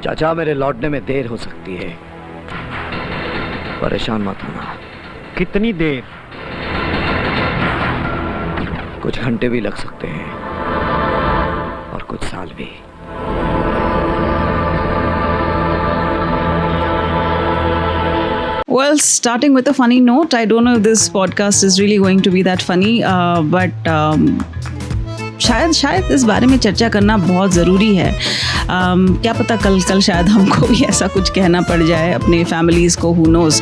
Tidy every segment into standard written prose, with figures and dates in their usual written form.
चाचा, मेरे लौटने में देर हो सकती है, परेशान मत होना। कितनी देर? कुछ घंटे भी लग सकते हैं और कुछ साल भी। Well, starting with a funny note, I don't know if this podcast is really going to be that funny, but शायद इस बारे में चर्चा करना बहुत ज़रूरी है। क्या पता कल शायद हमको भी ऐसा कुछ कहना पड़ जाए अपने फैमिलीज़ को, who knows।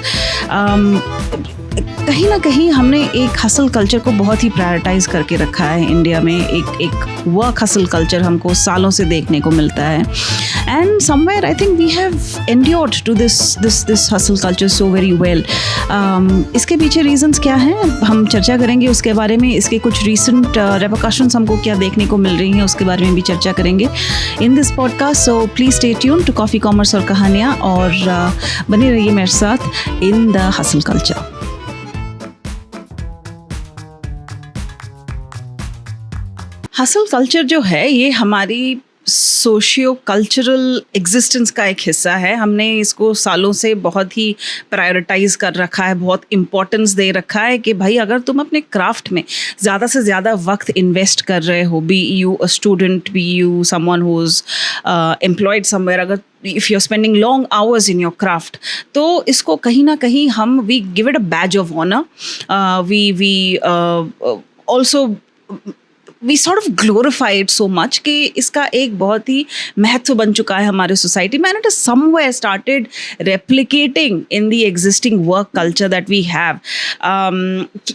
कहीं ना कहीं हमने एक हसल कल्चर को बहुत ही प्रायोरिटाइज करके रखा है इंडिया में। एक वर्क हसल कल्चर हमको सालों से देखने को मिलता है, and somewhere I think we have endured to this hustle culture so very well. इसके पीछे रीजंस क्या हैं, हम चर्चा करेंगे उसके बारे में। इसके कुछ रीसेंट रेपरकशंस हमको क्या देखने को मिल रही हैं उसके बारे में भी चर्चा करेंगे in this podcast. So please stay tuned to coffee commerce और कहानियाँ, और बने रहिए मेरे साथ in the hustle culture. Hustle culture जो है ये हमारी सोशियो कल्चरल एग्जिस्टेंस का एक हिस्सा है। हमने इसको सालों से बहुत ही प्रायोरिटाइज कर रखा है, बहुत इम्पोर्टेंस दे रखा है कि भाई अगर तुम अपने क्राफ्ट में ज़्यादा से ज़्यादा वक्त इन्वेस्ट कर रहे हो, be you a student, be you someone who is employed somewhere, अगर if you're spending long hours in your craft, तो इसको कहीं ना कहीं हम we give it a badge of honor, we also we sort of glorify it so much कि इसका एक बहुत ही महत्व बन चुका है हमारे सोसाइटी में, and it has somewhere started replicating in the existing work culture that we have.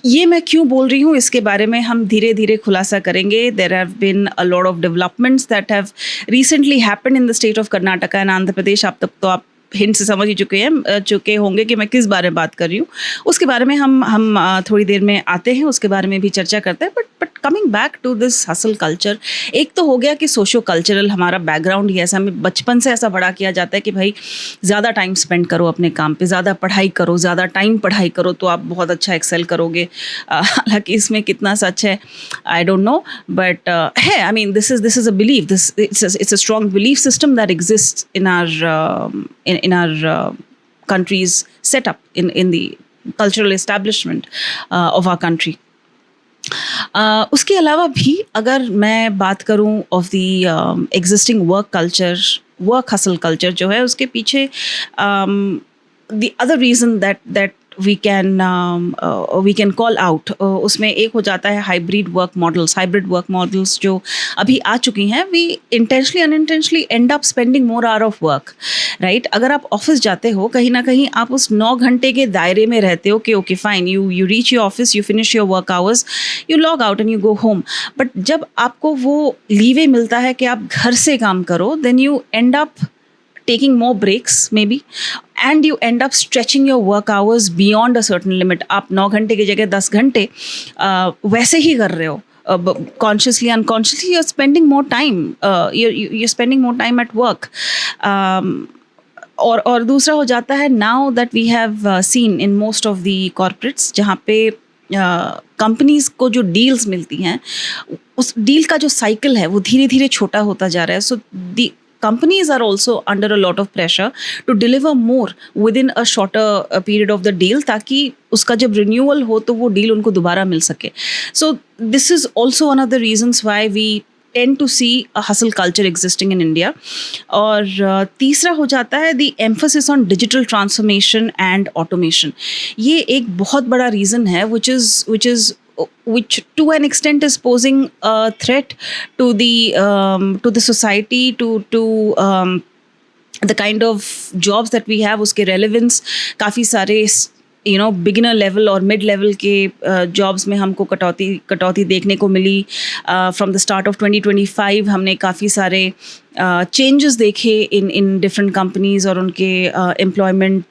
ये मैं क्यों बोल रही हूँ इसके बारे में हम धीरे धीरे खुलासा करेंगे। There have been a lot of developments that have recently happened in the state of Karnataka and Andhra Pradesh। अब तक तो आप हिंट से समझ ही चुके होंगे कि मैं किस बारे में बात कर रही हूँ। उसके बारे में हम थोड़ी देर में आते हैं, उसके बारे में भी चर्चा करते हैं। But coming back to this hustle culture, एक तो हो गया कि सोशो कल्चरल हमारा बैकग्राउंड ही ऐसा, हमें बचपन से ऐसा बड़ा किया जाता है कि भाई ज़्यादा टाइम स्पेंड करो अपने काम पे, ज़्यादा पढ़ाई करो, ज़्यादा टाइम पढ़ाई करो तो आप बहुत अच्छा एक्सेल करोगे। हालांकि इसमें कितना सच है आई डोंट नो, बट है, I mean this is a believe, it's a strong belief system that exists in our country's setup, in the cultural establishment of our country. उसके अलावा भी अगर मैं बात करूं of the existing work culture, work hustle culture जो है, उसके पीछे the other reason that we can call out, उसमें एक हो जाता है hybrid work models जो अभी आ चुकी हैं। We intentionally unintentionally end up spending more hour of work, right? अगर आप ऑफिस जाते हो, कहीं ना कहीं आप उस 9 घंटे के दायरे में रहते हो कि okay fine, you reach your office, you finish your work hours, you log out and you go home। But जब आपको वो लीवे मिलता है कि आप घर से काम करो, then you end up taking more breaks maybe, and you end up stretching your work hours beyond a certain limit। आप 9 घंटे की जगह 10 घंटे वैसे ही कर रहे हो, consciously unconsciously you're spending more time, you're spending more time at work। और दूसरा हो जाता है now that we have seen in most of the corporates, जहाँ पे कंपनीज को जो डील्स मिलती हैं, उस डील का जो साइकिल है वो धीरे धीरे छोटा होता जा रहा है। सो दी companies are also under a lot of pressure to deliver more within a shorter period of the deal, ताकि उसका जब renewal हो तो वो deal उनको दोबारा मिल सके। So this is also one of the reasons why we tend to see a hustle culture existing in India। और तीसरा हो जाता है the emphasis on digital transformation and automation। ये एक बहुत बड़ा reason है which to an extent is posing a threat to the society, to the kind of jobs that we have, उसके relevance। काफ़ी सारे बिगिनर लेवल और मिड लेवल के जॉब्स में हमको कटौती देखने को मिली। फ्रॉम द स्टार्ट ऑफ 2025 हमने काफ़ी सारे चेंजेस देखे इन डिफरेंट कंपनीज और उनके एम्प्लॉयमेंट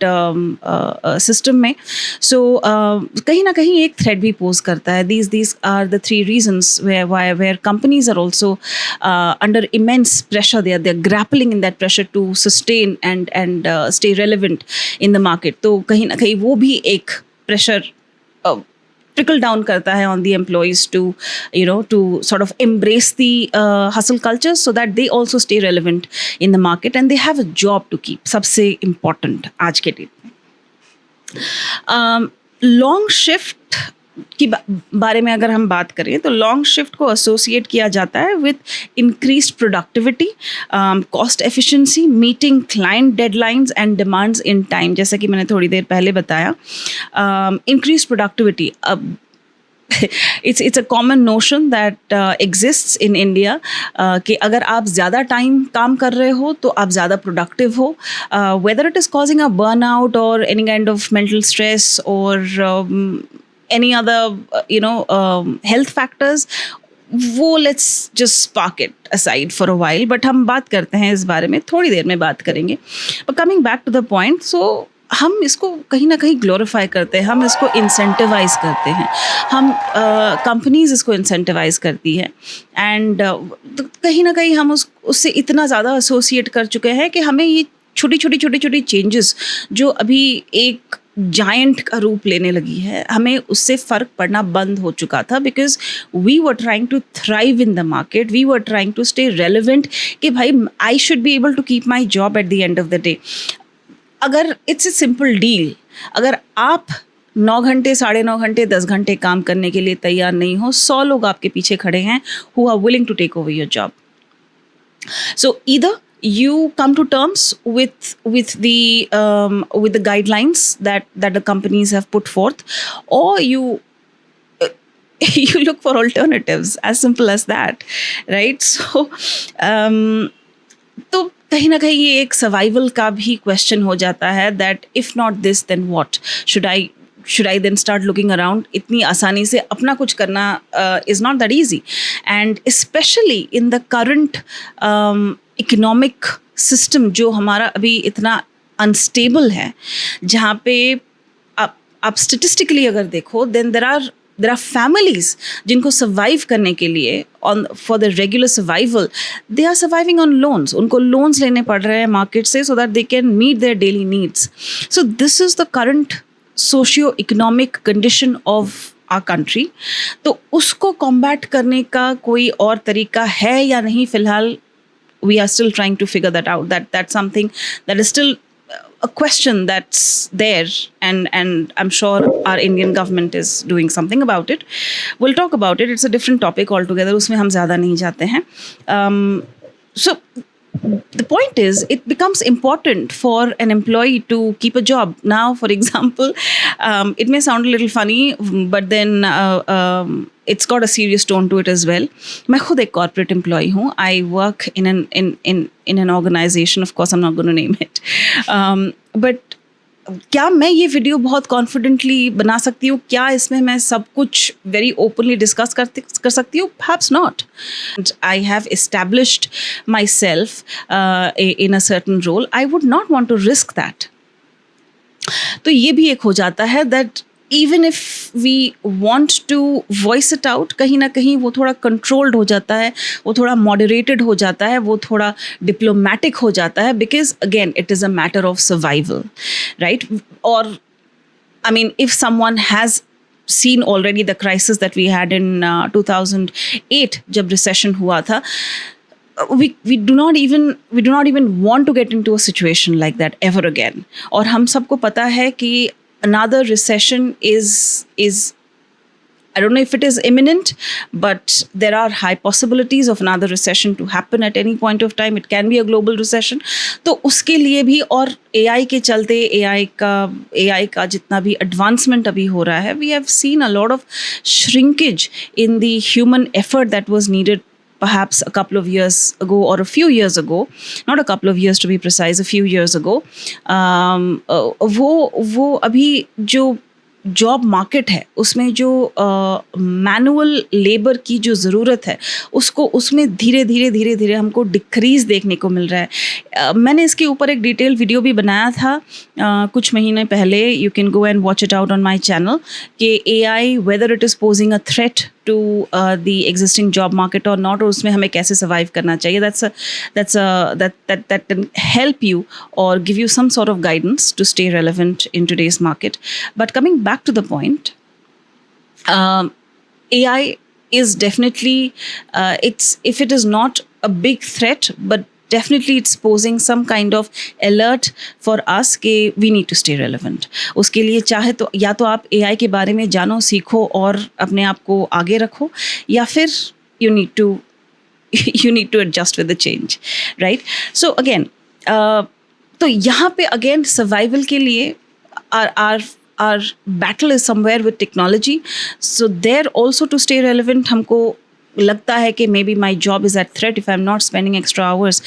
सिस्टम में। सो कहीं ना कहीं एक थ्रेट भी पोज करता है। these are the 3 reasons where companies are also under immense pressure। they're grappling in that pressure to sustain and stay relevant in the market। तो कहीं ना कहीं वो भी एक प्रेशर trickle down करता है on the employees to to sort of embrace the hustle culture so that they also stay relevant in the market and they have a job to keep. सबसे important आज के date में long shift की बारे में अगर हम बात करें तो लॉन्ग शिफ्ट को एसोसिएट किया जाता है with increased productivity, cost efficiency, meeting client deadlines and demands in time. जैसा कि मैंने थोड़ी देर पहले बताया, increased productivity. it's a common notion that exists in India कि अगर आप ज़्यादा टाइम काम कर रहे हो तो आप ज़्यादा प्रोडक्टिव हो, whether it is causing a burnout or any kind of mental stress or any other health factors, वो let's just park it aside for a while. But हम बात करते हैं इस बारे में, थोड़ी देर में बात करेंगे. But coming back to the point, so हम इसको कहीं ना कहीं ग्लोरीफाई करते हैं, हम इसको इंसेंटिवाइज करते हैं, हम कंपनीज इसको इंसेंटिवाइज करती है एंड कहीं ना कहीं हम उससे इतना ज़्यादा एसोसिएट कर चुके हैं कि हमें ये छोटी छोटी चेंजेस जो अभी एक जायंट का रूप लेने लगी है, हमें उससे फ़र्क पड़ना बंद हो चुका था because we were trying to thrive in the market, we were trying to stay relevant कि भाई I should be able to keep my job at the end of the day. अगर इट्स ए सिंपल डील, अगर आप 9 घंटे 9.5 घंटे 10 घंटे काम करने के लिए तैयार नहीं हो, 100 लोग आपके पीछे खड़े हैं who are willing to take over your job. So either you come to terms with the guidelines that the companies have put forth, or you look for alternatives, as simple as that, right? So तो कहीं ना कहीं ये एक survival का भी question हो जाता है that if not this then what, should I then start looking around. इतनी आसानी से अपना कुछ करना is not that easy, and specially in the current economic system जो हमारा अभी इतना अनस्टेबल है, जहाँ पे आप स्टेटिस्टिकली अगर देखो देन देर आर families जिनको सर्वाइव करने के लिए for the regular survival they are surviving on loans. उनको लोन्स लेने पड़ रहे हैं मार्केट से so that they can meet their daily needs. So this is the current socio economic condition of our country. तो उसको कॉम्बैट करने का कोई और तरीका है या नहीं, फिलहाल we are still trying to figure that out. That's something that is still a question that's there, and I'm sure our Indian government is doing something about it. We'll talk about it. It's a different topic altogether. उसमें हम ज़्यादा नहीं जाते हैं. So the point is, it becomes important for an employee to keep a job. Now, for example, it may sound a little funny, but then it's got a serious tone to it as well. मैं खुद एक corporate employee हूँ. I work in an organization. Of course, I'm not going to name it. But क्या मैं ये video बहुत confidently बना सकती हूँ? क्या इसमें मैं सब कुछ वेरी ओपनली डिस्कस कर सकती हूँ? Perhaps not. I have established myself in a certain role. I would not want to risk that. तो ये भी एक हो जाता है that even if we want to voice it out, कहीं ना कहीं वो थोड़ा controlled हो जाता है, वो थोड़ा moderated हो जाता है, वो थोड़ा diplomatic हो जाता है, because again it is a matter of survival, right? Or I mean, if someone has seen already the crisis that we had in 2008 जब recession हुआ था, we do not even want to get into a situation like that ever again. और हम सबको पता है कि another recession is I don't know if it is imminent, but there are high possibilities of another recession to happen at any point of time. It can be a global recession. तो उसके लिए भी, और AI के चलते AI का जितना भी advancement अभी हो रहा है, we have seen a lot of shrinkage in the human effort that was needed perhaps a couple of years ago, or a few years ago, not a couple of years to be precise, a few years ago. वो अभी जो job market है उसमें जो manual labour की जो ज़रूरत है उसमें धीरे धीरे हमको डिक्रीज़ देखने को मिल रहा है. मैंने इसके ऊपर एक डिटेल वीडियो भी बनाया था कुछ महीने पहले. You can go and watch it out on my channel कि AI whether it is posing a threat to the existing job market और नॉट, और उसमें हमें कैसे सर्वाइव करना चाहिए. that can help you or give you some sort of guidance to stay relevant in today's market. But coming back to the point, AI is definitely, it's, if it is not a big threat, but definitely it's posing some kind of alert for us कि we need to stay relevant. उसके लिए चाहे तो या तो आप AI के बारे में जानो, सीखो और अपने आप को आगे रखो, या फिर you need to you need to adjust with the change, right? So again, तो यहाँ पे again survival के लिए our battle is somewhere with technology. So there also to stay relevant, हमको लगता है कि maybe my job is at threat if I'm not spending extra hours.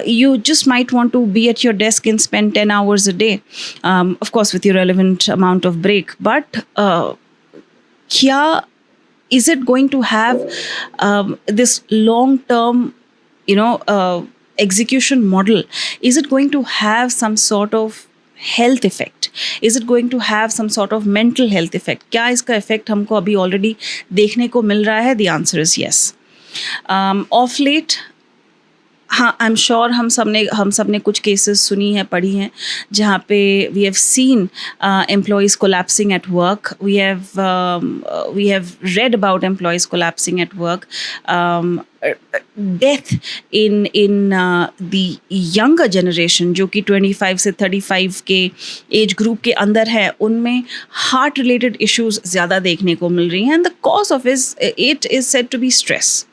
You just might want to be at your desk and spend 10 hours a day, of course with your relevant amount of break. But क्या is it going to have this long-term, execution model? Is it going to have some sort of health effect? Is it going to have some sort of mental health effect? क्या इसका effect हमको अभी already देखने को मिल रहा है? The answer is yes. Of late, हाँ, आई am sure हम सब ने कुछ केसेस सुनी हैं, पढ़ी हैं, जहाँ पे we have seen employees collapsing at work. We have read about employees collapsing at work. Death in the younger generation जो कि 25 से 35 के एज ग्रुप के अंदर है, उनमें हार्ट रिलेटेड इश्यूज़ ज़्यादा देखने को मिल रही हैं. And the cause of it is said to be stress.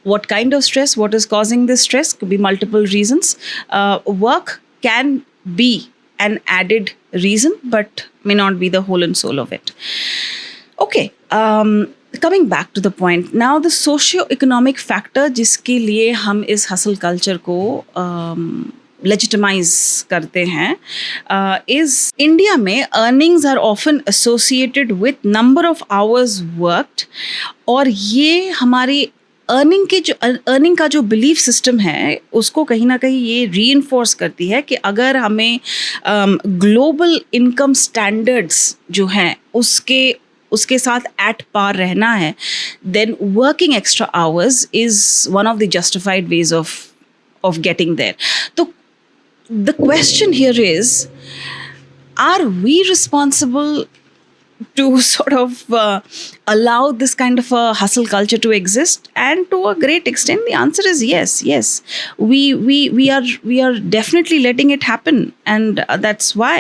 What kind of stress? What is causing this stress? Could be multiple reasons. Work can be an added reason, but may not be the whole and soul of it. Okay, coming back to the point. Now, the socio-economic factor जिसके लिए हम इस hustle culture को legitimize करते हैं is India में earnings are often associated with number of hours worked. और ये हमारी अर्निंग का जो बिलीफ सिस्टम है उसको कहीं ना कहीं ये रीइंफोर्स करती है कि अगर हमें ग्लोबल इनकम स्टैंडर्ड्स जो हैं उसके साथ एट पार रहना है, then working extra hours is one of the justified ways of getting there. तो the question here is, are we responsible to sort of allow this kind of a hustle culture to exist? And to a great extent, the answer is yes. We are definitely letting it happen, and that's why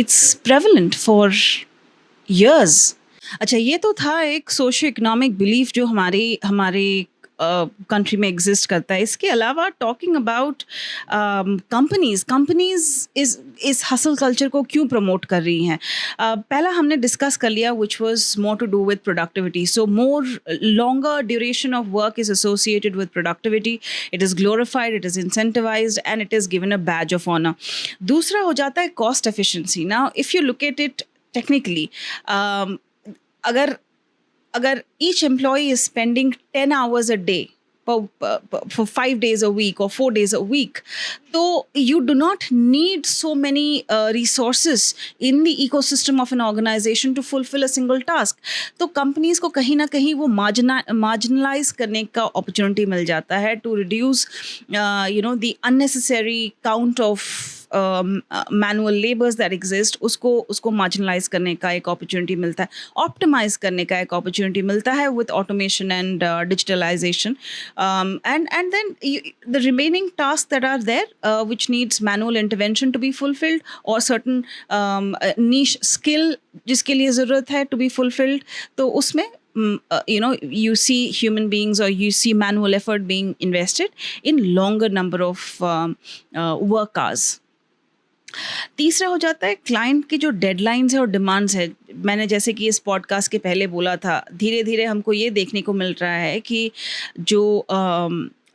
it's prevalent for years. अच्छा, ये तो था एक socio economic belief जो हमारे country में exist करता है. इसके अलावा टॉकिंग अबाउट कंपनीज इस हसल कल्चर को क्यों प्रमोट कर रही हैं. पहला हमने डिस्कस कर लिया, which was more to do with productivity. So more longer duration of work is associated with productivity. It is glorified, it is incentivised and it is given a badge of honour. दूसरा हो जाता है cost efficiency. Now if you look at it technically, अगर each employee is spending 10 hours a day for 5 days a week or 4 days a week, so you do not need so many resources in the ecosystem of an organization to fulfill a single task. तो companies को कहीं ना कहीं वो marginalize करने का opportunity मिल जाता है to reduce the unnecessary count of manual labours that exist. उसको मार्जिनलाइज करने का एक अपॉर्चुनिटी मिलता है, ऑप्टिमाइज करने का एक अपॉर्चुनिटी मिलता है with automation and digitalisation. And then the remaining task that are there which needs manual intervention to be fulfilled और सर्टन नीश स्किल जिसके लिए ज़रूरत है टू बी फुलफिल्ड, तो उसमें you see human beings or you see manual effort being invested in longer number of work hours. तीसरा हो जाता है क्लाइंट की जो डेडलाइंस है और डिमांड्स है. मैंने जैसे कि इस पॉडकास्ट के पहले बोला था, धीरे धीरे हमको ये देखने को मिल रहा है कि जो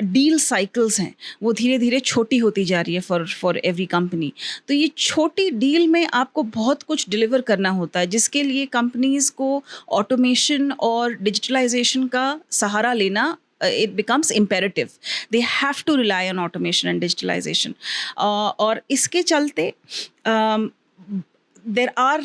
डील साइकिल्स हैं वो धीरे धीरे छोटी होती जा रही है फॉर एवरी कंपनी. तो ये छोटी डील में आपको बहुत कुछ डिलीवर करना होता है, जिसके लिए कंपनीज़ को ऑटोमेशन और डिजिटलाइजेशन का सहारा लेना it becomes imperative. They have to rely on automation and digitalization. और इसके चलते there are,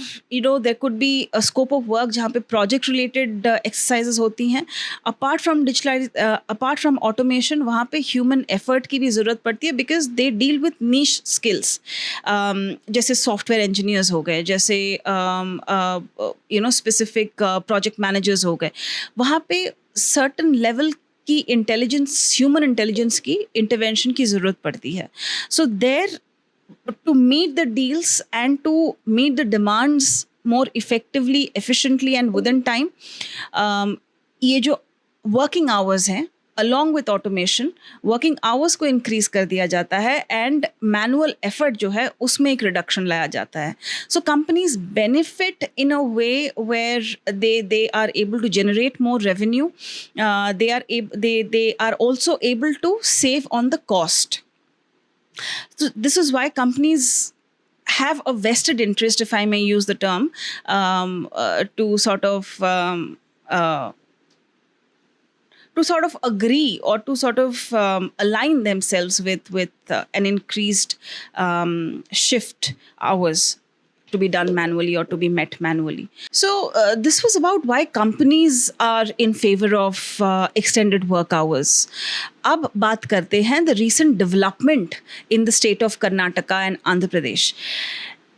there could be a scope of work जहाँ पे project related exercises होती हैं. Apart from apart from automation, वहाँ पे human effort की भी ज़रूरत पड़ती है, because they deal with niche skills. जैसे software engineers हो गए, जैसे specific project managers हो गए. वहाँ पे certain level की इंटेलिजेंस, ह्यूमन इंटेलिजेंस की इंटरवेंशन की ज़रूरत पड़ती है. So there, to meet the deals and to meet the demands more effectively, efficiently and within time, ये जो working hours हैं, along with automation, working hours को increase कर दिया जाता है, and manual effort जो है उसमें एक reduction लाया जाता है. So companies benefit in a way where they are able to generate more revenue. They are also able to save on the cost. So this is why companies have a vested interest, if I may use the term, to sort of agree or to sort of align themselves with an increased shift hours to be done manually or to be met manually. So this was about why companies are in favor of extended work hours. अब बात करते हैं the recent development in the state of Karnataka and Andhra Pradesh.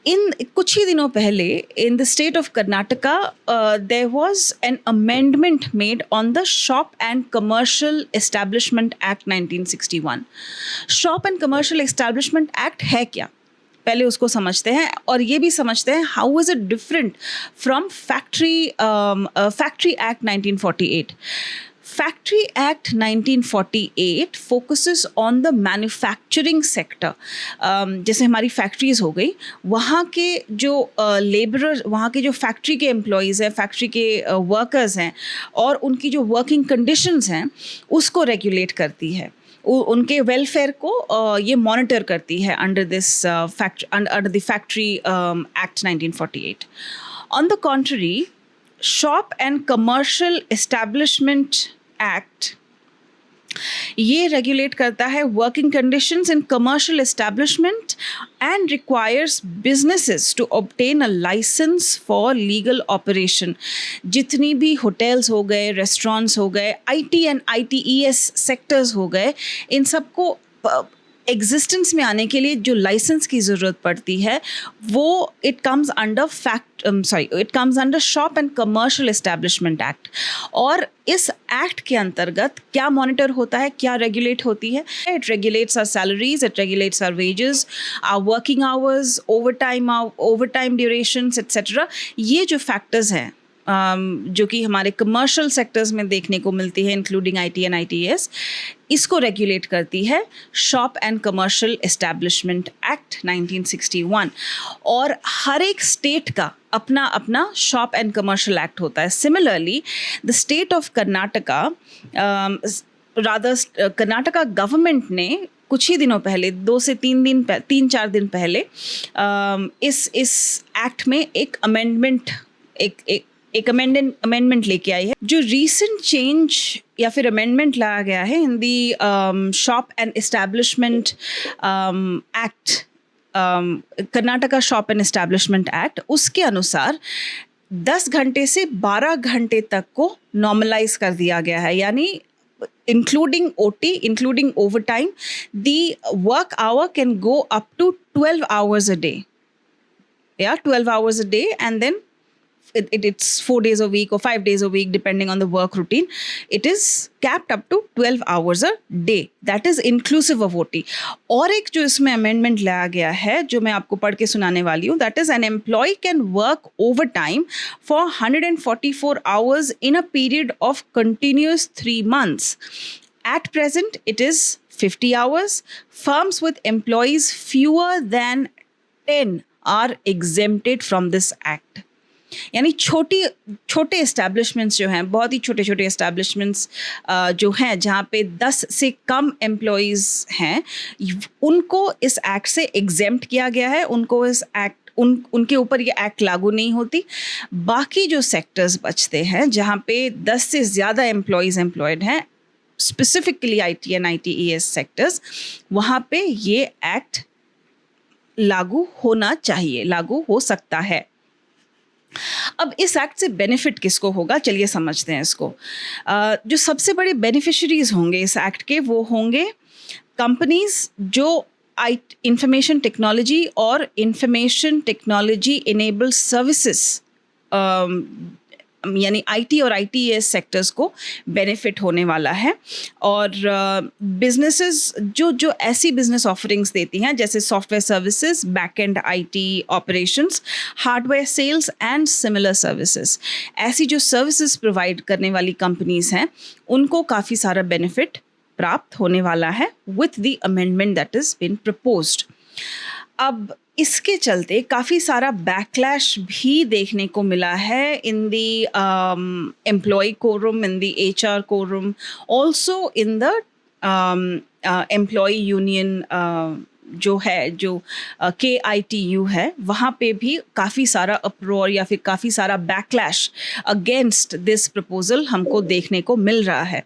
In कुछ ही दिनों पहले, in the state of Karnataka, there was an amendment made on the Shop and Commercial Establishment Act 1961. Shop and Commercial Establishment Act है क्या? पहले उसको समझते हैं, और ये भी समझते हैं how is it different from factory act 1948. Factory Act 1948 focuses on the manufacturing sector. जैसे हमारी फैक्ट्रीज हो गई, वहाँ के जो लेबरर, वहाँ के जो फैक्ट्री के एम्प्लॉयज़ हैं, फैक्ट्री के वर्कर्स हैं, और उनकी जो वर्किंग कंडीशंस हैं उसको रेगुलेट करती है, उनके वेलफेयर को ये मॉनिटर करती है under the factory act 1948. On the contrary, shop and commercial establishment act ये रेगुलेट करता है working conditions in commercial establishment and requires businesses to obtain a licence for legal operation. जितनी भी होटल्स हो गए, रेस्टोरेंट्स हो गए, IT एंड ITES सेक्टर्स हो गए, इन सबको एग्जिस्टेंस में आने के लिए जो लाइसेंस की ज़रूरत पड़ती है, वो it comes under shop and commercial establishment act. और इस एक्ट के अंतर्गत क्या मॉनिटर होता है, क्या रेगुलेट होती है? It regulates our salaries, it regulates our wages, our working hours, overtime durations etcetera. ये जो फैक्टर्स हैं जो कि हमारे कमर्शियल सेक्टर्स में देखने को मिलती है, इंक्लूडिंग IT एंड ITES, इसको रेगुलेट करती है shop and commercial establishment act 1961. और हर एक स्टेट का अपना अपना शॉप एंड कमर्शियल एक्ट होता है. Similarly, the state of Karnataka, Karnataka government ने कुछ ही दिनों पहले, 2 से 3-4 दिन पहले, इस एक्ट में एक अमेंडमेंट लेके आई है. जो रीसेंट चेंज या फिर अमेंडमेंट लाया गया है in the shop and establishment act, Karnataka shop and establishment act, उसके अनुसार 10 घंटे से 12 घंटे तक को नॉर्मलाइज कर दिया गया है. यानी including OT, including overtime, the work hour can go up to 12 hours a day. Yeah, 12 hours a day, and then it's 4 days a week or 5 days a week depending on the work routine. It is capped up to 12 hours a day. That is inclusive of OT. और एक जो इसमें amendment लाया गया है, जो मैं आपको पढ़ के सुनाने वाली हूँ, that is, an employee can work overtime for 144 hours in a period of continuous 3 months. At present, it is 50 hours. Firms with employees fewer than 10 are exempted from this act. यानी छोटे एस्टैब्लिशमेंट्स जो हैं, बहुत ही छोटे establishments जो हैं, जहाँ पे 10 से कम एम्प्लॉयज़ हैं, उनको इस एक्ट से एग्जेम्प्ट किया गया है. उनको इस एक्ट उनके ऊपर ये एक्ट लागू नहीं होती. बाकी जो सेक्टर्स बचते हैं जहाँ पे 10 से ज़्यादा एम्प्लॉयज़ एम्प्लॉयड हैं, specifically IT and ITES sectors, वहाँ पे ये एक्ट लागू होना चाहिए, लागू हो सकता है। अब इस एक्ट से बेनिफिट किसको होगा, चलिए समझते हैं इसको। जो सबसे बड़े बेनिफिशरीज होंगे इस एक्ट के, वो होंगे कंपनीज जो इंफॉर्मेशन टेक्नोलॉजी और इंफॉर्मेशन टेक्नोलॉजी इनेबल्ड सर्विसेज यानी आईटी और आईटीएस सेक्टर्स को बेनिफिट होने वाला है। और बिजनेसेस जो ऐसी बिजनेस ऑफरिंग्स देती हैं जैसे software services, back end IT operations, hardware sales and similar services, ऐसी जो सर्विसेज प्रोवाइड करने वाली कंपनीज हैं उनको काफ़ी सारा बेनिफिट प्राप्त होने वाला है with the amendment that is been proposed. अब इसके चलते काफ़ी सारा बैकलैश भी देखने को मिला है in the employee quorum, in the HR quorum, also in the employee union जो है, जो KITU है, वहाँ पे भी काफ़ी सारा अप्रोर या फिर काफ़ी सारा बैकलैश अगेंस्ट दिस प्रपोजल हमको देखने को मिल रहा है।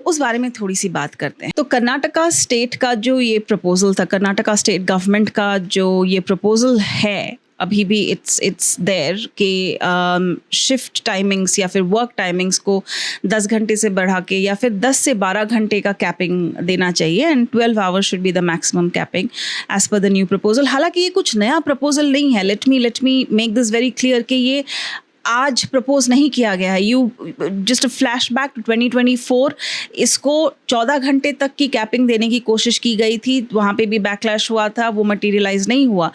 उस बारे में थोड़ी सी बात करते हैं। तो कर्नाटका स्टेट का जो ये प्रपोजल था, कर्नाटका स्टेट गवर्नमेंट का जो ये प्रपोजल है, अभी भी इट्स देयर कि शिफ्ट टाइमिंग्स या फिर वर्क टाइमिंग्स को 10 घंटे से बढ़ा के या फिर 10 से 12 घंटे का कैपिंग देना चाहिए and 12 hours should be the maximum capping as per the new proposal. हालांकि ये कुछ नया प्रपोजल नहीं है, let me make this very clear कि ये आज प्रपोज नहीं किया गया है। You just a flashback to 2024, इसको 14 घंटे तक की कैपिंग देने की कोशिश की गई थी, वहाँ पे भी बैकलैश हुआ था, वो मटेरियलाइज नहीं हुआ।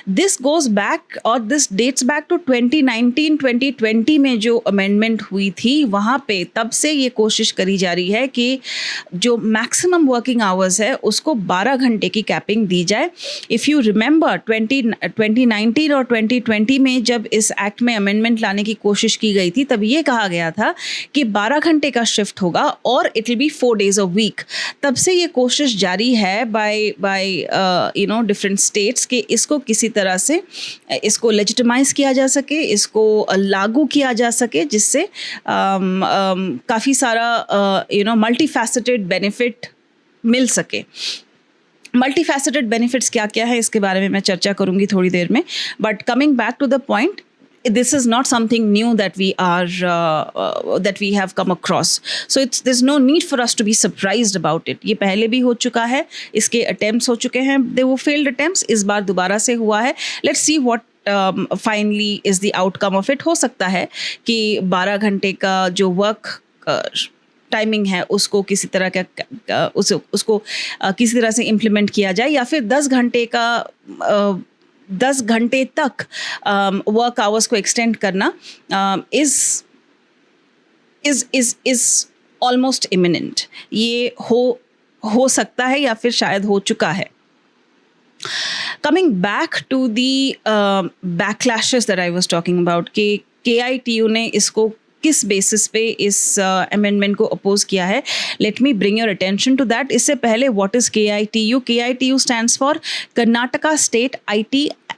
दिस गोज बैक और दिस डेट्स बैक टू 2019-2020 में जो अमेंडमेंट हुई थी, वहाँ पे तब से ये कोशिश करी जा रही है कि जो मैक्सिमम वर्किंग आवर्स है उसको 12 घंटे की कैपिंग दी जाए। इफ़ यू रिमेंबर 2019 और 2020 में जब इस एक्ट में अमेंडमेंट लाने की कोशिश की गई थी, तब ये कहा गया था कि 12 घंटे का शिफ्ट होगा और it will be 4 days a week। तब से ये कोशिश जारी है बाय डिफरेंट स्टेट्स कि इसको किसी तरह से इसको लेजिटिमाइज किया जा सके, इसको लागू किया जा सके, जिससे काफ़ी सारा मल्टी फैसेटेड बेनिफिट मिल सके। मल्टी फैसेटेड बेनिफिट्स क्या क्या है इसके बारे में मैं चर्चा करूंगी थोड़ी देर में, but coming back to the point, this is not something new that we have come across, so there's no need for us to be surprised about it। ये पहले भी हो चुका है, इसके attempts हो चुके हैं, they were failed attempts, इस बार दोबारा से हुआ है। let's see what finally is the outcome of it। हो सकता है कि 12 घंटे का जो वर्क टाइमिंग है उसको किसी तरह का उसको किसी तरह से इम्प्लीमेंट किया जाए, या फिर 10 घंटे तक वर्क आवर्स को एक्सटेंड करना इज ऑलमोस्ट इमिनेंट। ये हो सकता है या फिर शायद हो चुका है। Coming back to the backlashes that I was talking about, कि KITU ने इसको किस बेसिस पे इस अमेंडमेंट को अपोज किया है, let me bring your attention to that. इससे पहले what is KITU? KITU stands for Karnataka state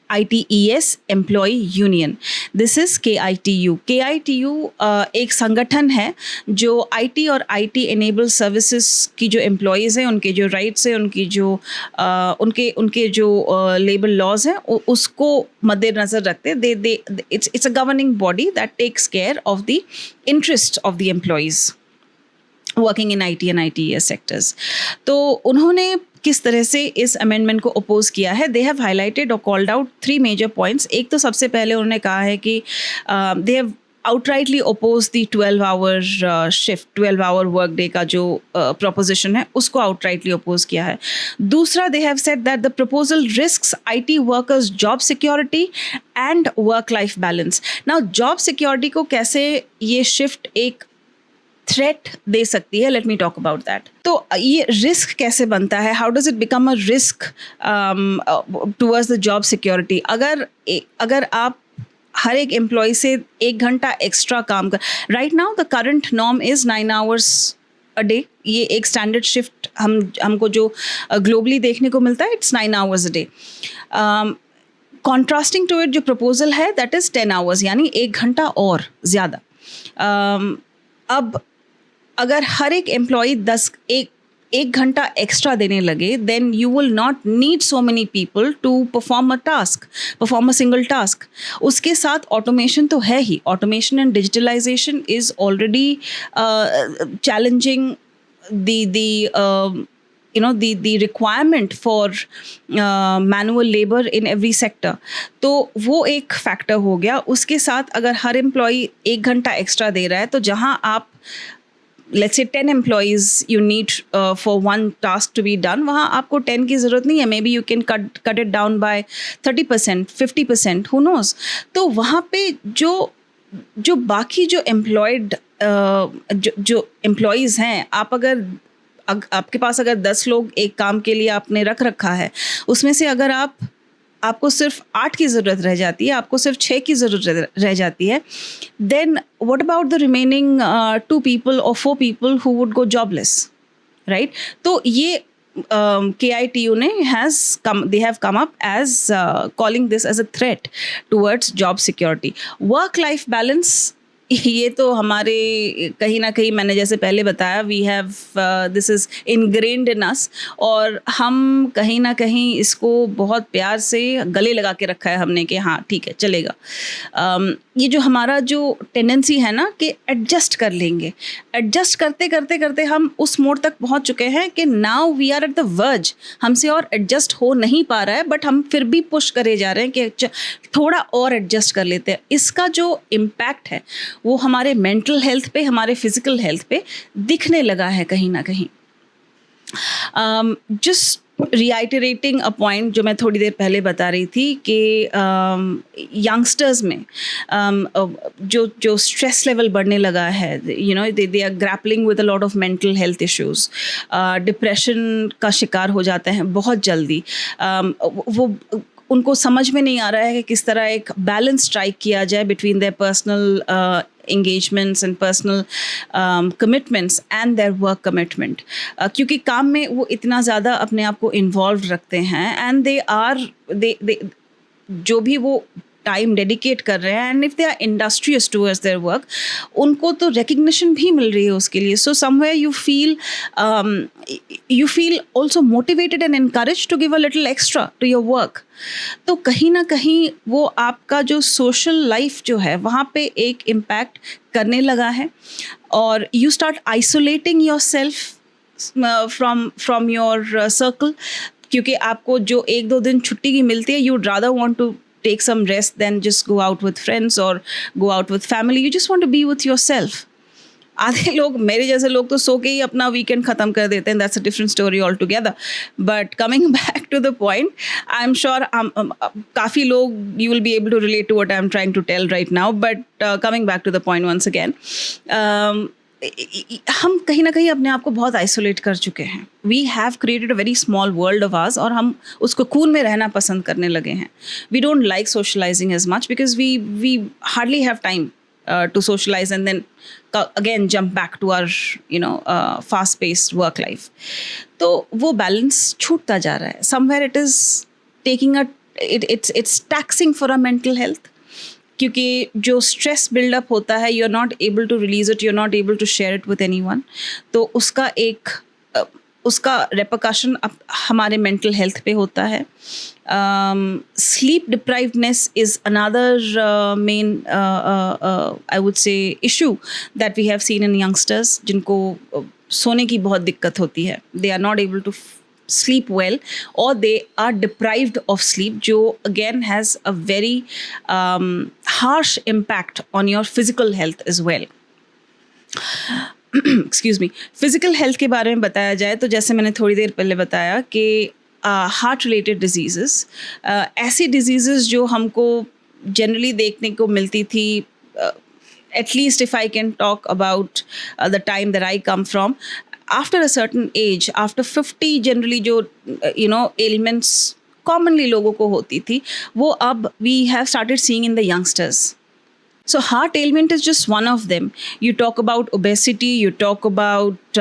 ITES employee union. This is KITU। KITU एक संगठन है जो IT और IT एनेबल सर्विसेज की जो एम्प्लॉयज़ हैं, उनके जो राइट्स हैं, उनके जो लेबर लॉज हैं, उसको मद्देनज़र रखते हैं। It's a governing body that takes care of the interest of the employees working in IT and ITES sectors. तो उन्होंने किस तरह से इस अमेंडमेंट को अपोज किया है? दे हैव हाईलाइटेड और कॉल्ड आउट 3 मेजर पॉइंट्स। एक तो सबसे पहले उन्होंने कहा है कि they have outrightly oppose the 12-hour shift, 12-hour work day का जो proposition है उसको outrightly oppose किया है। दूसरा, they have said that the proposal risks IT workers' job security and work-life balance। Now, job security को कैसे ये shift एक थ्रेट दे सकती है, let me talk about that. तो ये रिस्क कैसे बनता है? How does it become a risk towards the job security? अगर आप हर एक एम्प्लॉय से 1 घंटा एक्स्ट्रा काम कर, right now the current norm is 9 hours a day. ये एक स्टैंडर्ड शिफ्ट हमको जो ग्लोबली देखने को मिलता है, it's 9 hours a day. Contrasting to it जो प्रपोजल है दैट इज़ 10 hours, यानी 1 घंटा और ज़्यादा। अब अगर हर एक एम्प्लॉय एक घंटा एक्स्ट्रा देने लगे, then you will not need so many people to perform a single task. उसके साथ ऑटोमेशन तो है ही. Automation and digitalisation is already challenging the requirement for manual labor in every sector. तो वो एक फैक्टर हो गया. उसके साथ अगर हर एम्प्लॉई एक घंटा एक्स्ट्रा दे रहा है, तो जहाँ आप let's say 10 employees you need for one task to be done, वहाँ आपको 10 की ज़रूरत नहीं है. maybe you can cut it down by 30%, 50%, who knows. तो वहाँ पे जो बाकी जो एम्प्लॉयड जो एम्प्लॉयज़ हैं, आपके पास अगर 10 लोग एक काम के लिए आपने रख रखा है, उसमें से अगर आपको सिर्फ 8 की ज़रूरत रह जाती है, आपको सिर्फ 6 की ज़रूरत रह जाती है, then what about the remaining 2 people or 4 people who would go jobless, right? तो ये KITU ने they have come up as calling this as a threat towards job security. Work-life balance, ये तो हमारे कहीं ना कहीं, मैंने जैसे पहले बताया, we have this is ingrained in us, और हम कहीं ना कहीं इसको बहुत प्यार से गले लगा के रखा है हमने कि हाँ ठीक है चलेगा. ये जो हमारा जो टेंडेंसी है ना कि एडजस्ट कर लेंगे, एडजस्ट करते करते करते हम उस मोड़ तक पहुंच चुके हैं कि now we are at the verge. हमसे और एडजस्ट हो नहीं पा रहा है, बट हम फिर भी पुश करे जा रहे हैं कि थोड़ा और एडजस्ट कर लेते हैं. इसका जो इम्पैक्ट है वो हमारे मेंटल हेल्थ पे, हमारे फिजिकल हेल्थ पे दिखने लगा है कहीं ना कहीं. जस्ट reiterating a point जो मैं थोड़ी देर पहले बता रही थी कि यंगस्टर्स में जो स्ट्रेस लेवल बढ़ने लगा है, you know, they are grappling with a lot of mental health issues, depression का शिकार हो जाते हैं बहुत जल्दी. वो उनको समझ में नहीं आ रहा है कि किस तरह एक बैलेंस स्ट्राइक किया जाए between their personal engagements and personal commitments and their work commitment. क्योंकि काम में वो इतना ज़्यादा अपने आप को involved रखते हैं, and they जो भी वो टाइम डेडिकेट कर रहे हैं, and if they are industrious towards their work, उनको तो रिकग्निशन भी मिल रही है उसके लिए. So somewhere you feel also motivated and encouraged to give a little extra to your work. तो कहीं ना कहीं वो आपका जो सोशल लाइफ जो है वहाँ पे एक इम्पैक्ट करने लगा है, और you start isolating your self from your circle. क्योंकि आपको जो 1-2 दिन छुट्टी की मिलती है, you'd rather want to take some rest than just go out with friends or go out with family. You just want to be with yourself. आधे लोग, मेरे जैसे लोग तो सो के ही अपना वीकेंड ख़त्म कर देते हैं. That's a different story all together. But coming back to the point, I am sure काफ़ी लोग you will be able to relate to what I am trying to tell right now. But coming back to the point once again, हम कहीं ना कहीं अपने आप को बहुत आइसोलेट कर चुके हैं. We have created a very small world of ours, और हम उसको कून में रहना पसंद करने लगे हैं. We don't like socializing as much because we hardly have time to socialize and then again jump back to our fast paced work life. तो वो balance छूटता जा रहा है. Somewhere it is taking it's taxing for our mental health, क्योंकि जो stress build up होता है, you're not able to release it, you're not able to share it with anyone. तो उसका repercussion हमारे mental health पे होता है. Sleep deprivedness is another main I would say issue that we have seen in youngsters, जिनको सोने की बहुत दिक्कत होती है. They are not able to sleep well, or they are deprived of sleep, जो again has a very harsh impact on your physical health as well. Excuse me. Physical health के बारे में बताया जाए तो जैसे मैंने थोड़ी देर पहले बताया कि हार्ट रिलेटेड डिजीज़ेस, ऐसी डिजीज़ेस जो हमको जनरली देखने को मिलती थी, at least if I can talk about the time that I come from, after a certain age, after 50 generally जो एलिमेंट्स कॉमनली लोगों को होती थी, वो अब we have started seeing in the youngsters. So heart ailment is just one of them. You talk about obesity, you talk about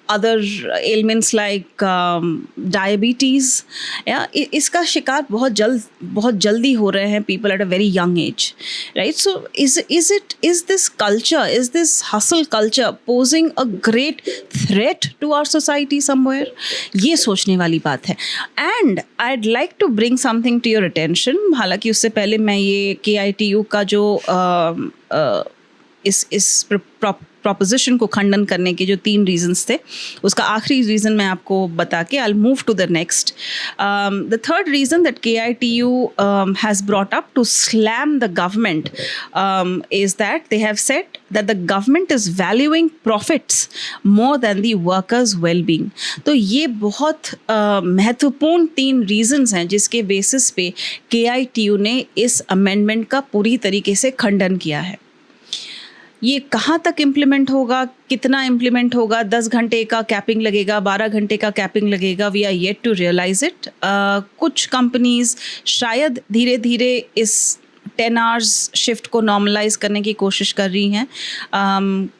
other ailments like diabetes, इसका शिकार बहुत जल्दी हो रहे हैं people at a very young age, right? So is this hustle culture posing a great threat to our society somewhere? ये सोचने वाली बात है. And I'd like to bring something to your attention. हालांकि उससे पहले मैं ये KITU का जो इस प्रोपोजिशन को खंडन करने के जो 3 रीजंस थे, उसका आखिरी रीज़न मैं आपको बता के I'll move to the next. The third reason that KITU has brought up to slam the government is that they have said that the government is valuing profits more than the workers' well-being. तो ये बहुत महत्वपूर्ण 3 reasons हैं जिसके basis पे KITU ने इस amendment का पूरी तरीके से खंडन किया है. ये कहाँ तक इम्प्लीमेंट होगा, कितना इम्प्लीमेंट होगा, 10 घंटे का कैपिंग लगेगा, 12 घंटे का कैपिंग लगेगा, we are yet to realize it. कुछ कंपनीज शायद धीरे धीरे इस 10 आवर्स शिफ्ट को नॉर्मलाइज करने की कोशिश कर रही हैं.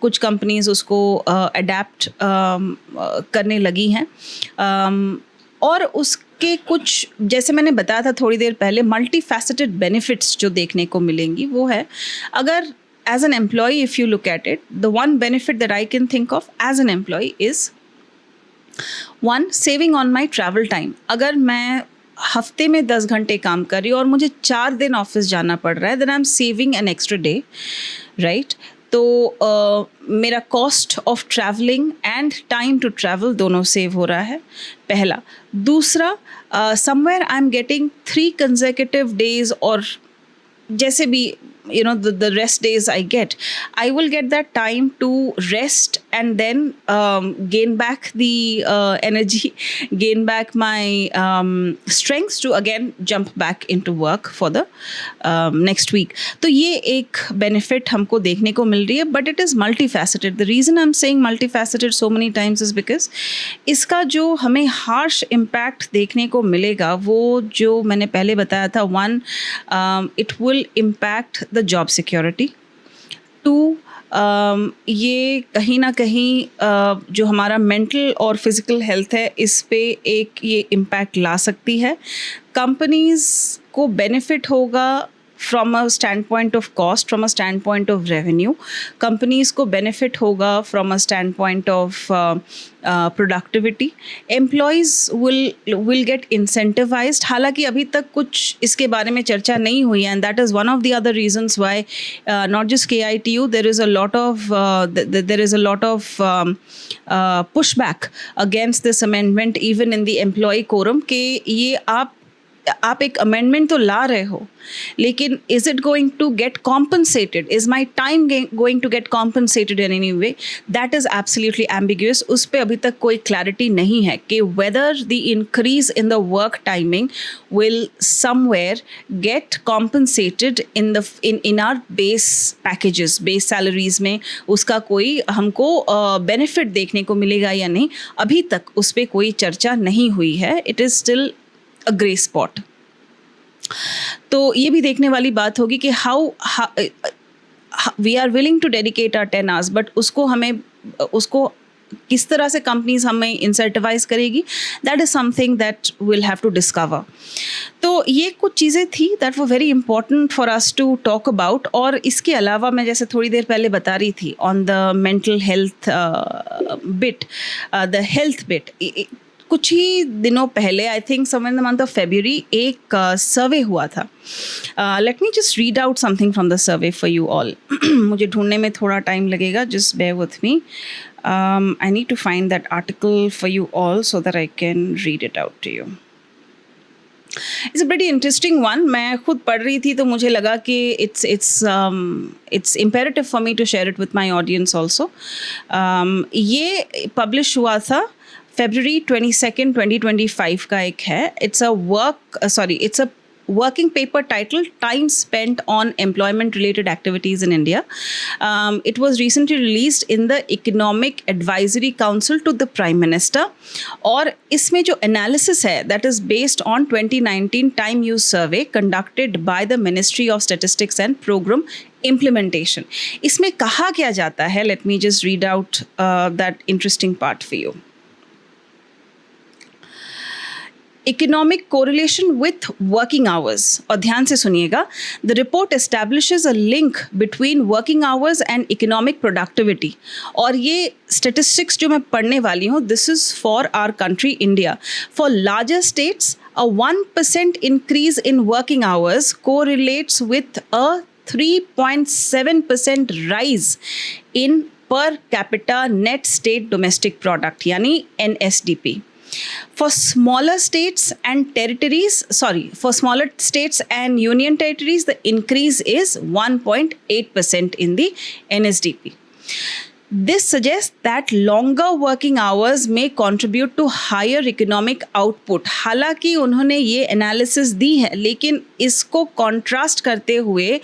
कुछ कंपनीज उसको अडेप्ट करने लगी हैं. और उसके कुछ, जैसे मैंने बताया था थोड़ी देर पहले, मल्टी फैसेटेड बेनिफिट्स जो देखने को मिलेंगी वो है, अगर as an employee, if you look at it, the one benefit that I can think of as an employee is one, saving on my travel time. अगर मैं हफ्ते में 10 घंटे काम कर रही हूँ और मुझे 4 दिन ऑफिस जाना पड़ रहा है, then I'm saving an extra day, right? तो मेरा cost of travelling and time to travel दोनों सेव हो रहा है, पहला. दूसरा, somewhere I am getting 3 consecutive days, और जैसे भी the rest days I get, I will get that time to rest and then gain back the energy, gain back my strengths to again jump back into work for the next week. तो ये एक benefit हमको देखने को मिल रही है, but it is multifaceted. The reason I'm saying multifaceted so many times is because इसका जो हमें harsh impact देखने को मिलेगा, वो जो मैंने पहले बताया था, 1, it will impact the job security. 2, ये कहीं ना कहीं जो हमारा मेंटल और फिज़िकल हेल्थ है, इस पे एक ये इम्पैक्ट ला सकती है. कंपनीज़ को बेनिफिट होगा from a standpoint of cost, from a standpoint of revenue. Companies को benefit होगा from a standpoint of productivity. Employees will get incentivized. हालांकि अभी तक कुछ इसके बारे में चर्चा नहीं हुई है, and that is one of the other reasons why not just KITU, there is a lot of pushback against this amendment even in the employee quorum कि ये आप एक अमेंडमेंट तो ला रहे हो, लेकिन is it going to get compensated, is my time going to get compensated in any way? That is absolutely ambiguous. उस पर अभी तक कोई क्लैरिटी नहीं है कि whether the increase in the work timing will somewhere get compensated in our base packages, base salaries में उसका कोई हमको बेनिफिट देखने को मिलेगा या नहीं. अभी तक उस पर कोई चर्चा नहीं हुई है. It is still a gray spot. तो ये भी देखने वाली बात होगी कि how we are willing to dedicate our 10 hours, but उसको किस तरह से कंपनीज हमें इंसेंटिवाइज करेगी, that is something that will have to discover. तो ये कुछ चीज़ें थी दैट वो very important for us to talk about. और इसके अलावा मैं जैसे थोड़ी देर पहले बता रही थी on the mental health bit, the health bit, कुछ ही दिनों पहले, I think somewhere in the month of February, एक सर्वे हुआ था. Let me just read out something from the survey for you all. मुझे ढूंढने में थोड़ा टाइम लगेगा, just bear with me. I need to find that article for you all so that I can read it out to you. It's a very interesting one. मैं खुद पढ़ रही थी तो मुझे लगा कि it's imperative for me to share it with my audience also. ये पब्लिश हुआ था February 22nd, 2025 का एक है. It's a working paper titled Time Spent on Employment Related Activities in India. It was recently released in the Economic Advisory Council to the Prime Minister. और इसमें जो analysis है that is based on 2019 Time Use Survey conducted by the Ministry of Statistics and Program Implementation. इसमें कहा क्या जाता है? Let me just read out that interesting part for you. Economic correlation with working hours. और ध्यान से सुनिएगा. The report establishes a link between working hours and economic productivity. और ये statistics जो मैं पढ़ने वाली हूँ, this is for our country India. For larger states, a 1% increase in working hours correlates with a 3.7% rise in per capita net state domestic product, यानी NSDP. For smaller states and union territories, the increase is 1.8% in the NSDP. This suggests that longer working hours may contribute to higher economic output. हालांकि उन्होंने ये analysis दी है, लेकिन इसको contrast करते हुए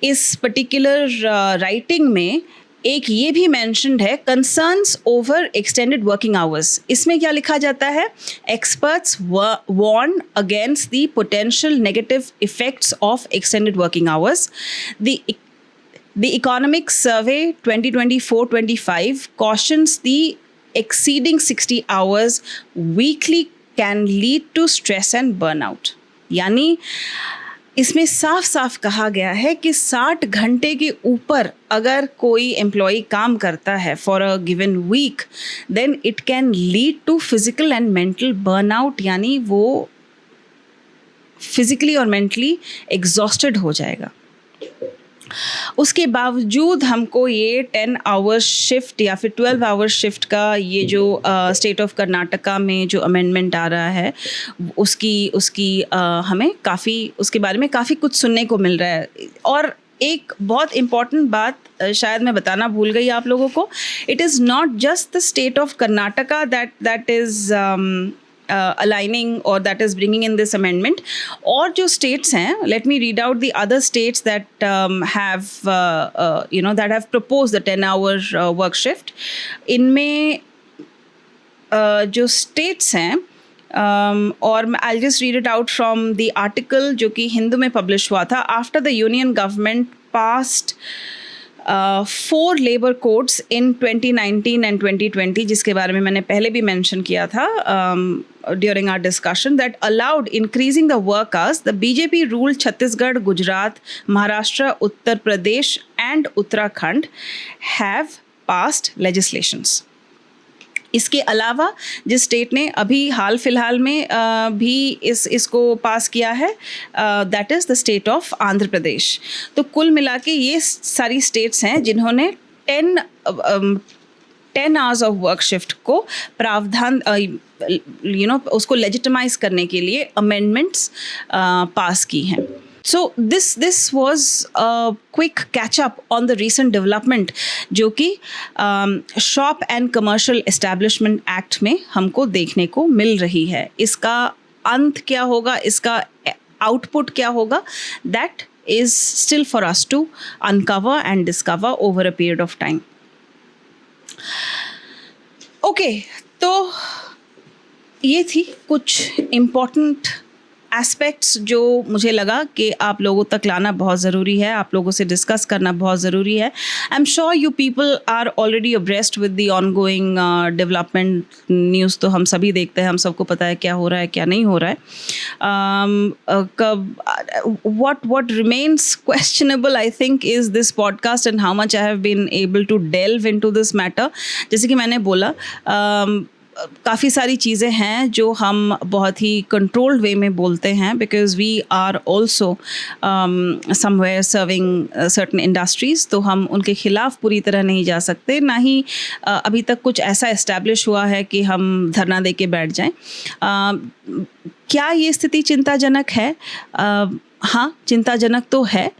इस particular writing में एक ये भी mentioned है concerns over extended working hours. इसमें क्या लिखा जाता है? Experts warn against the potential negative effects of extended working hours. The Economic Survey 2024-25 cautions the exceeding 60 hours weekly can lead to stress and burnout. यानी इसमें साफ साफ कहा गया है कि 60 घंटे के ऊपर अगर कोई एम्प्लॉई काम करता है for a given week, then it can lead to physical and mental burnout, यानी वो फिजिकली और मेंटली एग्जॉस्टेड हो जाएगा. उसके बावजूद हमको ये 10 आवर्स शिफ्ट या फिर 12 आवर्स शिफ्ट का ये जो स्टेट ऑफ कर्नाटका में जो अमेंडमेंट आ रहा है उसकी हमें काफ़ी उसके बारे में काफ़ी कुछ सुनने को मिल रहा है. और एक बहुत इम्पॉर्टेंट बात शायद मैं बताना भूल गई आप लोगों को, it is not just the state of Karnataka that is aligning or that is bringing in this amendment. और जो states हैं, let me read out the other states that have that have proposed the 10-hour work shift. इनमें जो states हैं और I'll just read it out from the article जो कि हिंदू में publish हुआ था. After the union government passed 4 labor codes in 2019 and 2020, जिसके बारे में मैंने पहले भी mention किया था during our discussion, that allowed increasing the work hours. The BJP ruled Chhattisgarh, Gujarat, Maharashtra, Uttar Pradesh and Uttarakhand have passed legislations. इसके अलावा जिस स्टेट ने अभी हाल फिलहाल में भी इसको पास किया है, that is the state of Andhra Pradesh. तो कुल मिला के ये सारी स्टेट्स हैं जिन्होंने 10 आवर्स ऑफ वर्क शिफ्ट को प्रावधान उसको लेजिटिमाइज करने के लिए अमेंडमेंट्स पास की हैं. So this was a quick catch up on the recent development जो कि shop and commercial establishment act में हमको देखने को मिल रही है. इसका अंत क्या होगा, इसका आउटपुट क्या होगा, that is still for us to uncover and discover over a period of time. Okay, तो ये थी कुछ इम्पोर्टेंट एस्पेक्ट्स जो मुझे लगा कि आप लोगों तक लाना बहुत ज़रूरी है, आप लोगों से डिस्कस करना बहुत ज़रूरी है. I am sure you people are already abreast with the ongoing development news. तो हम सभी देखते हैं, हम सबको पता है क्या हो रहा है क्या नहीं हो रहा है. what remains questionable I think is this podcast and how much I have been able to delve into this matter. जैसे कि मैंने बोला काफ़ी सारी चीज़ें हैं जो हम बहुत ही कंट्रोल्ड वे में बोलते हैं, because we are also somewhere serving certain industries. तो हम उनके ख़िलाफ़ पूरी तरह नहीं जा सकते, ना ही अभी तक कुछ ऐसा इस्टेब्लिश हुआ है कि हम धरना दे के बैठ जाएं. क्या ये स्थिति चिंताजनक है? हाँ, चिंताजनक तो है.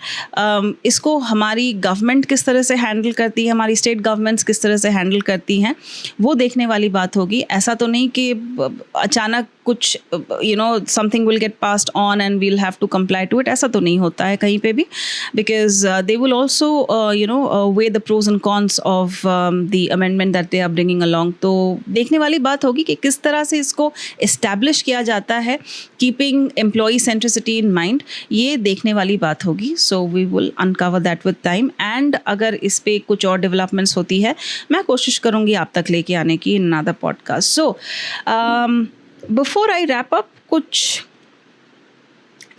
इसको हमारी गवर्नमेंट किस तरह से हैंडल करती है, हमारी स्टेट गवर्नमेंट्स किस तरह से हैंडल करती हैं, वो देखने वाली बात होगी. ऐसा तो नहीं कि अचानक कुछ something will get passed on and we'll have to comply to it, ऐसा तो नहीं होता है कहीं पे भी, because they will also weigh the pros and cons of the amendment that they are bringing along. तो देखने वाली बात होगी कि किस तरह से इसको इस्टेब्लिश किया जाता है, keeping employee centricity in mind, ये देखने वाली बात होगी. So we will uncover that with time, and अगर इस पे कुछ और डेवलपमेंट्स होती है मैं कोशिश करूँगी आप तक लेके आने की in another podcast. So before I wrap up, कुछ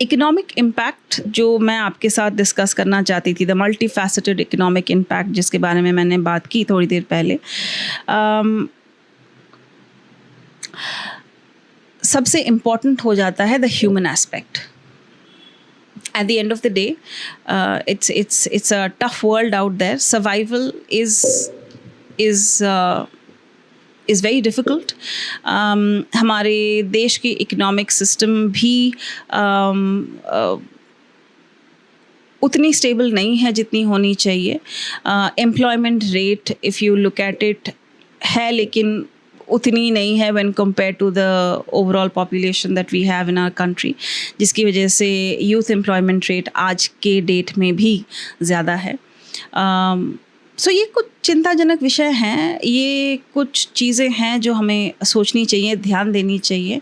इकोनॉमिक इम्पैक्ट जो मैं आपके साथ डिस्कस करना चाहती थी, the multi faceted economic impact जिसके बारे में मैंने बात की थोड़ी देर पहले. सबसे इम्पॉर्टेंट हो जाता है the human aspect. At the end of the day, it's a tough world out there. Survival is very difficult. हमारे देश की इकोनॉमिक सिस्टम भी उतनी स्टेबल नहीं है जितनी होनी चाहिए. Employment rate if you look at it है, लेकिन उतनी नहीं है when compared to the overall population that we have in our country, जिसकी वजह से youth employment rate आज के डेट में भी ज़्यादा है. सो ये कुछ चिंताजनक विषय हैं, ये कुछ चीज़ें हैं जो हमें सोचनी चाहिए, ध्यान देनी चाहिए.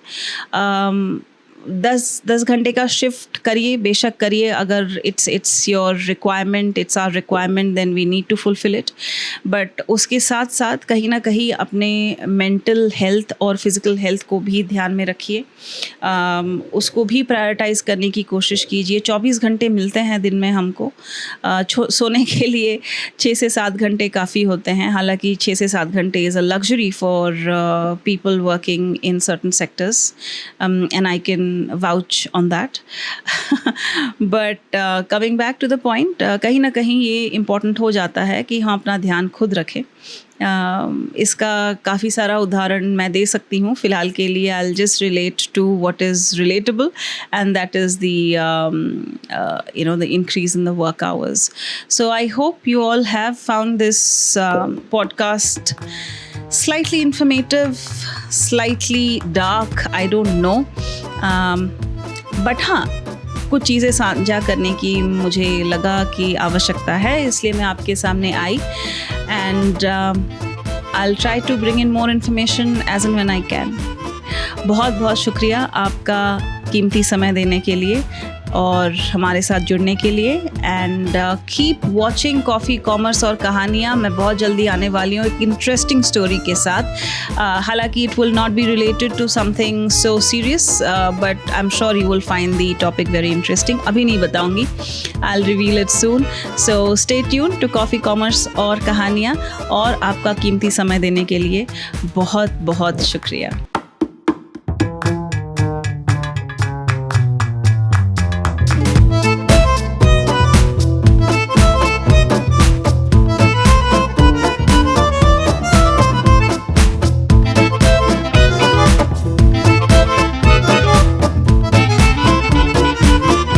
10 घंटे का शिफ्ट करिए, बेशक करिए, अगर it's your requirement, it's our requirement, then we need to fulfil it. But उसके साथ साथ कहीं ना कहीं अपने मेंटल हेल्थ और फिज़िकल हेल्थ को भी ध्यान में रखिए, उसको भी प्रायोरिटाइज़ करने की कोशिश कीजिए. 24 घंटे मिलते हैं दिन में हमको, सोने के लिए 6 से 7 घंटे काफ़ी होते हैं. हालांकि 6 से 7 घंटे is a luxury for people working in certain sectors, and I can vouch on that. But coming back to the point, कहीं ना कहीं ये इम्पोर्टेंट हो जाता है कि हम अपना ध्यान खुद रखें. इसका काफ़ी सारा उदाहरण मैं दे सकती हूँ. फ़िलहाल के लिए I'll just relate to what is relatable, and that is the increase in the work hours. So I hope you all have found this podcast slightly informative, slightly dark, I don't know. But हाँ, कुछ चीज़ें साझा करने की मुझे लगा कि आवश्यकता है, इसलिए मैं आपके सामने आई. And I'll try to bring in more information as and when I can. बहुत बहुत शुक्रिया आपका कीमती समय देने के लिए और हमारे साथ जुड़ने के लिए. And keep watching coffee commerce और कहानियाँ. मैं बहुत जल्दी आने वाली हूँ एक इंटरेस्टिंग स्टोरी के साथ. हालांकि it will not be related to something so serious, but I am sure you will find the topic very interesting. अभी नहीं बताऊँगी, I will reveal it soon. So stay tune to coffee commerce और कहानियाँ, और आपका कीमती समय देने के लिए बहुत बहुत शुक्रिया.